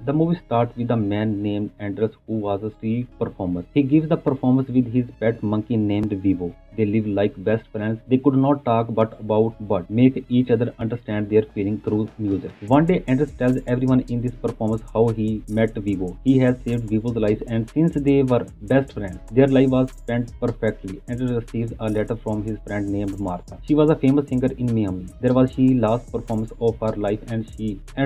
The movie starts with a man named Andres who was a street performer. He gives the performance with his pet monkey named Vivo. They live like best friends. They could not talk but make each other understand their feeling through music. One day Andres tells everyone in this performance how he met Vivo. He has saved Vivo's life and since they were best friends, their life was spent perfectly. Andres receives a letter from his friend named Martha. She was a famous singer in Miami. There was she last performance of her life and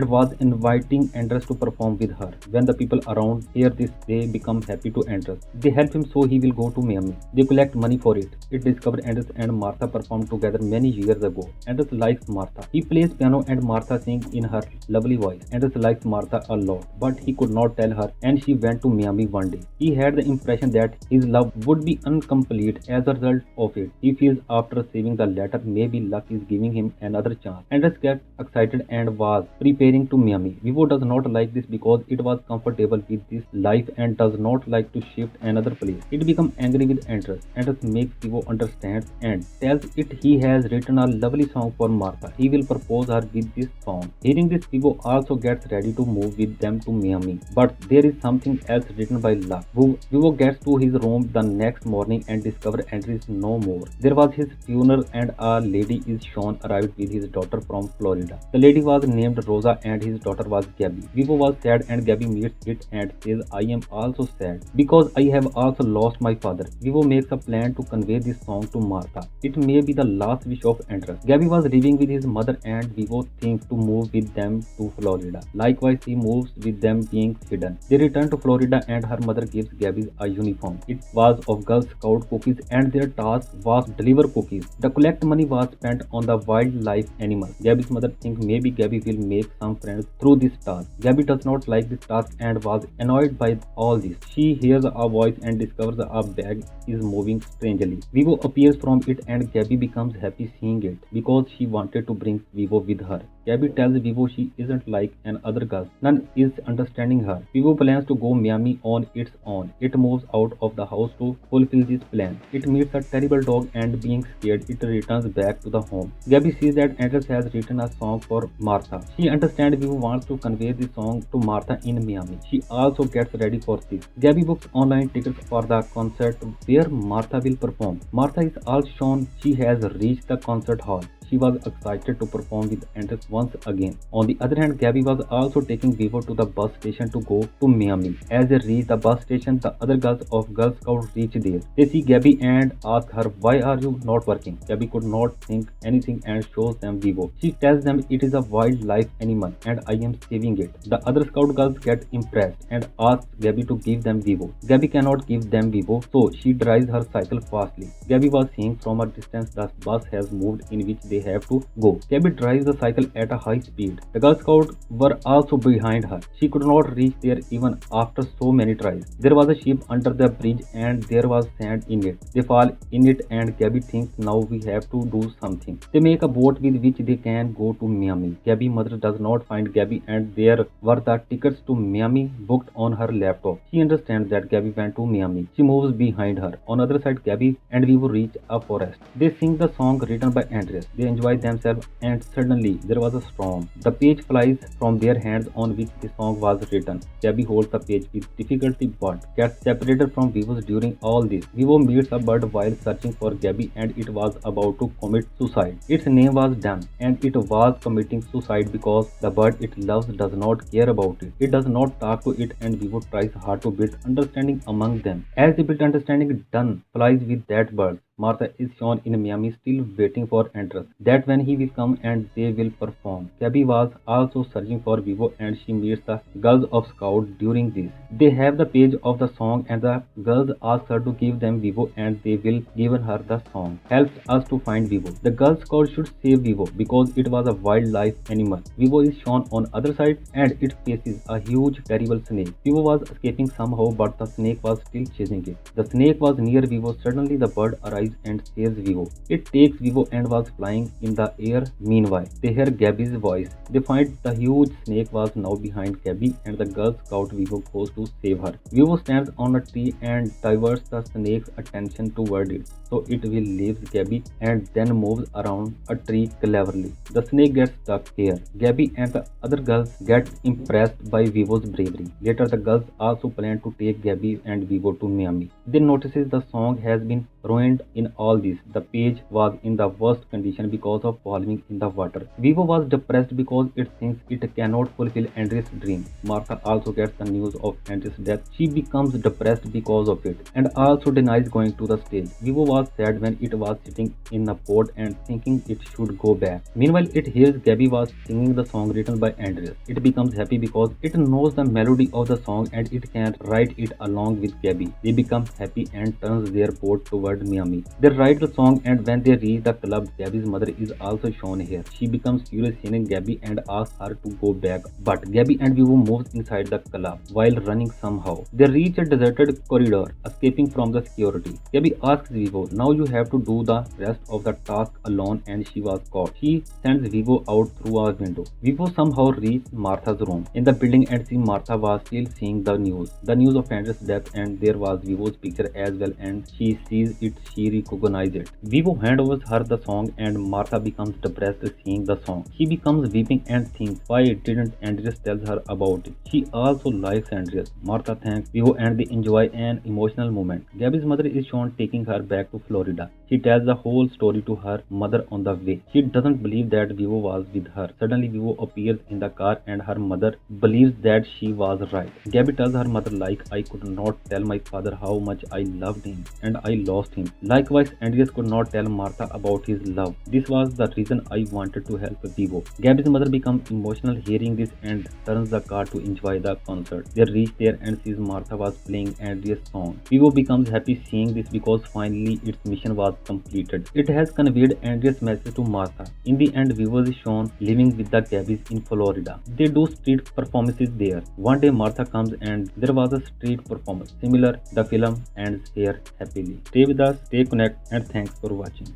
was inviting Andres to perform with her. When the people around hear this, they become happy to Andres. They help him so he will go to Miami. They collect money for it. It discovered Andres and Martha performed together many years ago. Andres likes Martha. He plays piano and Martha sings in her lovely voice. Andres likes Martha a lot, but he could not tell her and she went to Miami one day. He had the impression that his love would be incomplete as a result of it. He feels after receiving the letter maybe luck is giving him another chance. Andres gets excited and was preparing to Miami. Vivo does not like this because it was comfortable with this life and does not like to shift another place. It becomes angry with Andres. Andres makes Vivo understand and tells it he has written a lovely song for Martha. He will propose her with this song. Hearing this, Vivo also gets ready to move with them to Miami. But there is something else written by luck. Vivo gets to his room the next morning and discovers Andres is no more. There was his funeral and a lady is shown arrived with his daughter from Florida. The lady was named Rosa and his daughter was Gabby. Vivo was sad and Gabby meets it and says, I am also sad because I have also lost my father. Vivo makes a plan to convey this song to Martha. It may be the last wish of Andres. Gabby was living with his mother and Vivo thinks to move with them to Florida. Likewise, he moves with them being hidden. They return to Florida and her mother gives Gabby a uniform. It was of Girl Scout cookies and their task was deliver cookies. The collect money was spent on the wildlife animals. Gabby's mother thinks maybe Gabby will make some friends through this task. Gabby does not like this task and was annoyed by all this. She hears a voice and discovers a bag is moving strangely. Vivo appears from it and Gabby becomes happy seeing it because she wanted to bring Vivo with her. Gabby tells Vivo she isn't like an other girl. None is understanding her. Vivo plans to go Miami on its own. It moves out of the house to fulfill this plan. It meets a terrible dog and being scared, it returns back to the home. Gabby sees that Andres has written a song for Martha. She understands Vivo wants to convey the song to Martha in Miami. She also gets ready for this. Gabby books online tickets for the concert where Martha will perform. Martha is also shown she has reached the concert hall. She was excited to perform with Andres once again. On the other hand, Gabby was also taking Vivo to the bus station to go to Miami. As they reach the bus station, the other girls of Girl Scouts reach there. They see Gabby and ask her, why are you not working? Gabby could not think anything and shows them Vivo. She tells them it is a wildlife animal and I am saving it. The other Scout girls get impressed and ask Gabby to give them Vivo. Gabby cannot give them Vivo, so she drives her cycle fastly. Gabby was seeing from a distance the bus has moved in which they have to go. Gabby drives the cycle at a high speed. The Girl Scouts were also behind her. She could not reach there even after so many tries. There was a ship under the bridge and there was sand in it. They fall in it and Gabby thinks now we have to do something. They make a boat with which they can go to Miami. Gabby's mother does not find Gabby and there were the tickets to Miami booked on her laptop. She understands that Gabby went to Miami. She moves behind her. On the other side, Gabby and Vivo reach a forest. They sing the song written by Andres. They enjoy themselves and suddenly there was a storm. The page flies from their hands on which the song was written. Gabby holds the page with difficulty but gets separated from Vivo during all this. Vivo meets a bird while searching for Gabby and it was about to commit suicide. Its name was Dan and it was committing suicide because the bird it loves does not care about it. It does not talk to it and Vivo tries hard to build understanding among them. As they build understanding, Dan flies with that bird. Martha is shown in Miami still waiting for Andres. That when he will come and they will perform. Gabby was also searching for Vivo and she meets the girls of Scout during this. They have the page of the song and the girls ask her to give them Vivo and they will give her the song. Helps us to find Vivo. The Girl Scout should save Vivo because it was a wildlife animal. Vivo is shown on other side and it faces a huge terrible snake. Vivo was escaping somehow but the snake was still chasing it. The snake was near Vivo. Suddenly the bird arrives arrives and saves Vivo. It takes Vivo and was flying in the air. Meanwhile, they hear Gabby's voice. They find the huge snake was now behind Gabby and the Girl Scout Vivo goes to save her. Vivo stands on a tree and diverts the snake's attention toward it so it will leave Gabby and then moves around a tree cleverly. The snake gets stuck here. Gabby and the other girls get impressed by Vivo's bravery. Later, the girls also plan to take Gabby and Vivo to Miami. They notices the song has been ruined in all this. The page was in the worst condition because of falling in the water. Vivo was depressed because it thinks it cannot fulfill Andre's dream. Martha also gets the news of Andre's death. She becomes depressed because of it and also denies going to the stage. Vivo was sad when it was sitting in a boat and thinking it should go back. Meanwhile, it hears Gabby was singing the song written by Andreas. It becomes happy because it knows the melody of the song and it can write it along with Gabby. They become happy and turns their boat toward Miami. They write the song and when they reach the club, Gabby's mother is also shown here. She becomes furious hearing Gabby and asks her to go back. But Gabby and Vivo moves inside the club while running somehow. They reach a deserted corridor, escaping from the security. Gabby asks Vivo, now you have to do the rest of the task alone and she was caught. She sends Vivo out through a window. Vivo somehow reaches Martha's room in the building and sees Martha was still seeing the news. The news of Andrew's death and there was Vivo's picture as well and she sees it, she recognizes it. Vivo hands over her the song and Martha becomes depressed seeing the song. She becomes weeping and thinks why didn't Andreas tell her about it. She also likes Andreas. Martha thanks Vivo and they enjoy an emotional moment. Gabby's mother is shown taking her back to Florida. She tells the whole story to her mother on the way. She doesn't believe that Vivo was with her. Suddenly Vivo appears in the car and her mother believes that she was right. Gabby tells her mother like I could not tell my father how much I loved him and I lost him. Likewise, Andreas could not tell Martha about his love. This was the reason I wanted to help Vivo. Gabby's mother becomes emotional hearing this and turns the car to enjoy the concert. They reach there and sees Martha was playing Andreas' song. Vivo becomes happy seeing this because finally its mission was completed. It has conveyed Andreas' message to Martha. In the end, Vivo is shown living with the Gabbies in Florida. They do street performances there. One day Martha comes and there was a street performance. Similar, the film ends here happily. Stay with us, stay connected and thanks for watching.